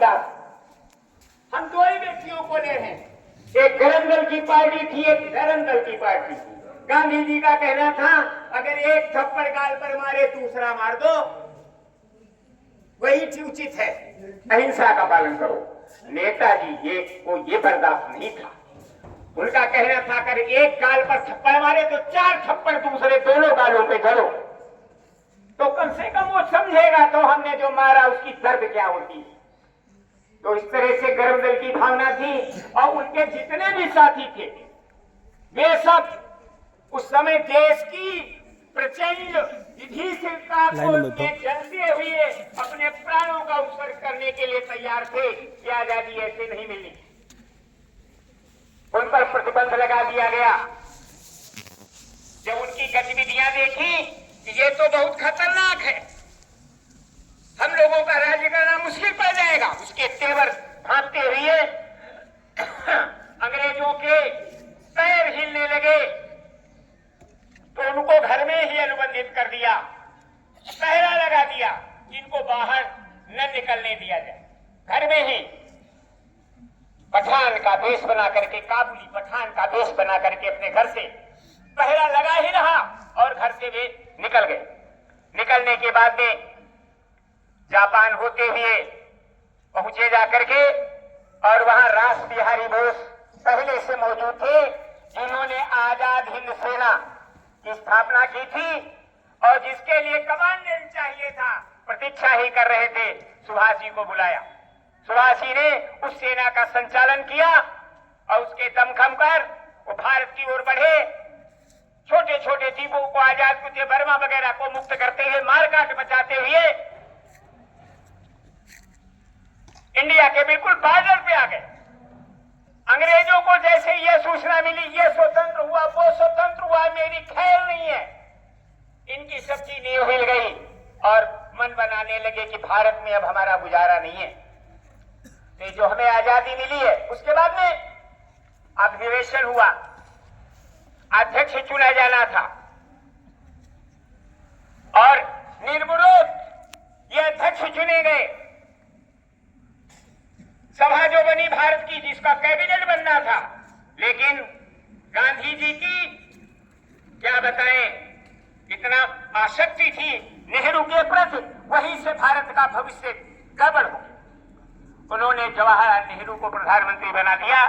मोहनदास, हम दो ही व्यक्तियों को ले हैं। एक गरम दल की पार्टी थी, एक नरम दल की पार्टी थी। गांधी जी का कहना था अगर एक थप्पड़ गाल पर मारे दूसरा मार दो, वही उचित है, अहिंसा का पालन करो। नेताजी ये बर्दाश्त नहीं था। उनका कहना था अगर एक गाल पर थप्पड़ मारे तो 4 थप्पड़ दूसरे दोनों गालों पे जड़ो, तो कम से कम वो समझेगा तो हमने जो मारा उसकी दर्द क्या होती है। तो इस तरह से गरम दल की भावना थी और उनके जितने भी साथी थे वे सब उस समय देश की प्रचंड विधिशीलता को जलते हुए अपने प्राणों का उत्सर्ग करने के लिए तैयार थे। ये आजादी ऐसे नहीं मिली। उन पर प्रतिबंध लगा दिया गया। जब उनकी गतिविधियां देखी कि ये तो बहुत खतरनाक है, हम लोगों का राज्य करना मुश्किल पड़ जाएगा, उसके तेवर भांपते हुए अंग्रेजों के पैर हिलने लगे तो उनको घर में ही अनुबंधित कर दिया, पहरा लगा दिया, इनको बाहर न निकलने दिया जाए। घर में ही पठान का वेश बना करके, काबुली पठान का वेश बना करके अपने घर से पहरा लगा ही रहा और घर से वे निकल गए। निकलने के बाद में जापान होते हुए पहुंचे जाकर के और वहां रास बिहारी बोस पहले से मौजूद थे, जिन्होंने आजाद हिंद सेना की स्थापना की थी और जिसके लिए कमांडेंट चाहिए था, प्रतीक्षा ही कर रहे थे। सुभाष जी को बुलाया। सुभाष जी ने उस सेना का संचालन किया और उसके दमखम पर वो भारत की ओर बढ़े। छोटे छोटे द्वीपों को आजाद कुछ बर्मा वगैरह को मुक्त करते हुए, मारकाट बचाते हुए इंडिया के बिल्कुल बॉर्डर पे आ गए। अंग्रेजों को जैसे ये सूचना मिली ये स्वतंत्र हुआ, वो स्वतंत्र हुआ, मेरी खैर नहीं है, इनकी सबकी नींव हिल गई और मन बनाने लगे कि भारत में अब हमारा गुजारा नहीं है। तो जो हमें आजादी मिली है उसके बाद में अधिवेशन हुआ, अध्यक्ष चुना जाना था और निर्विरोध ये अध्यक्ष चुने गए। सभा जो बनी भारत की, जिसका कैबिनेट बनना था, लेकिन गांधी जी की क्या बताएं, इतना आसक्ति थी नेहरू के प्रति, वहीं से भारत का भविष्य गड़बड़ हो गया। उन्होंने जवाहरलाल नेहरू को प्रधानमंत्री बना दिया,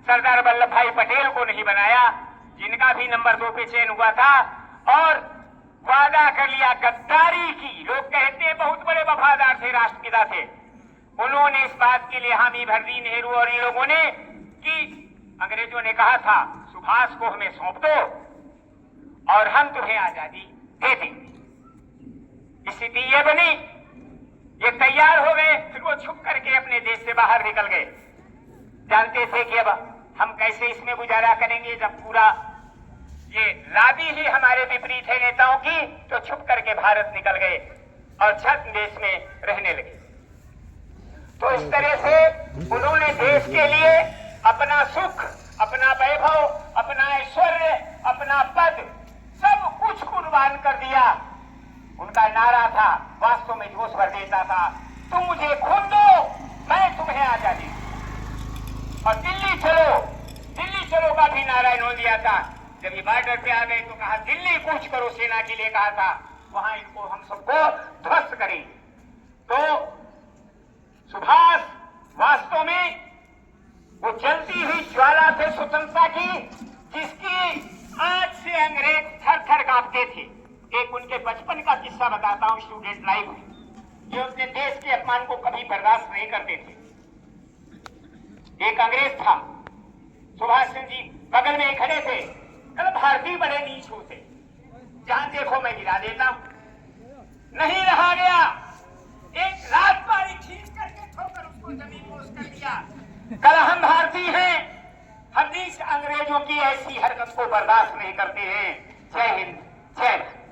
सरदार वल्लभ भाई पटेल को नहीं बनाया, जिनका भी नंबर 2 पे चयन हुआ था, और वादा कर लिया गद्दारी की। लोग कहते बहुत बड़े वफादार थे, राष्ट्रपिता थे। उन्होंने इस बात के लिए हामी भर दी, नेहरू और इन लोगों ने, कि अंग्रेजों ने कहा था सुभाष को हमें सौंप दो और हम तुम्हें आजादी दे देंगे। स्थिति ये बनी, ये तैयार हो गए, फिर वो छुप करके अपने देश से बाहर निकल गए। जानते थे कि अब हम कैसे इसमें गुजारा करेंगे, जब पूरा ये लादी ही हमारे विपरीत है नेताओं की, तो छुप करके भारत निकल गए और छत देश में रहने लगे। तो इस तरह से उन्होंने देश के लिए अपना सुख, अपना वैभव, अपना ऐश्वर्य, अपना पद सब कुछ कुर्बान कर दिया। उनका नारा था, वास्तव में जोश भर देता था, तुम मुझे खून दो, मैं तुम्हें आजादी। और दिल्ली चलो का भी नारा इन्होंने दिया था। जब ये बॉर्डर पे आ गए तो कहा दिल्ली कूच करो, सेना के लिए कहा था, वहां इनको हम सबको ध्वस्त करें। तो सुभाष वास्तव में वो जलती हुई ज्वाला थे स्वतंत्रता की, जिसकी आग से अंग्रेज थर थर कांपते थे। एक उनके बचपन का किस्सा बताता हूं, स्टूडेंट लाइफ में। ये अपने देश के अपमान को कभी बर्दाश्त नहीं करते थे। एक अंग्रेज था, सुभाष चंद्र जी बगल में खड़े थे, कल भारतीय बड़े नीच होते, जहां देखो मैं गिरा देता हूं। नहीं रहा गया, एक रात पारी खींच करके ठोकर उसको जमीन पोष कर दिया। कल हम भारतीय हैं, हम इस अंग्रेजों की ऐसी हरकत को बर्दाश्त नहीं करते हैं। जय हिंद, जय भारत।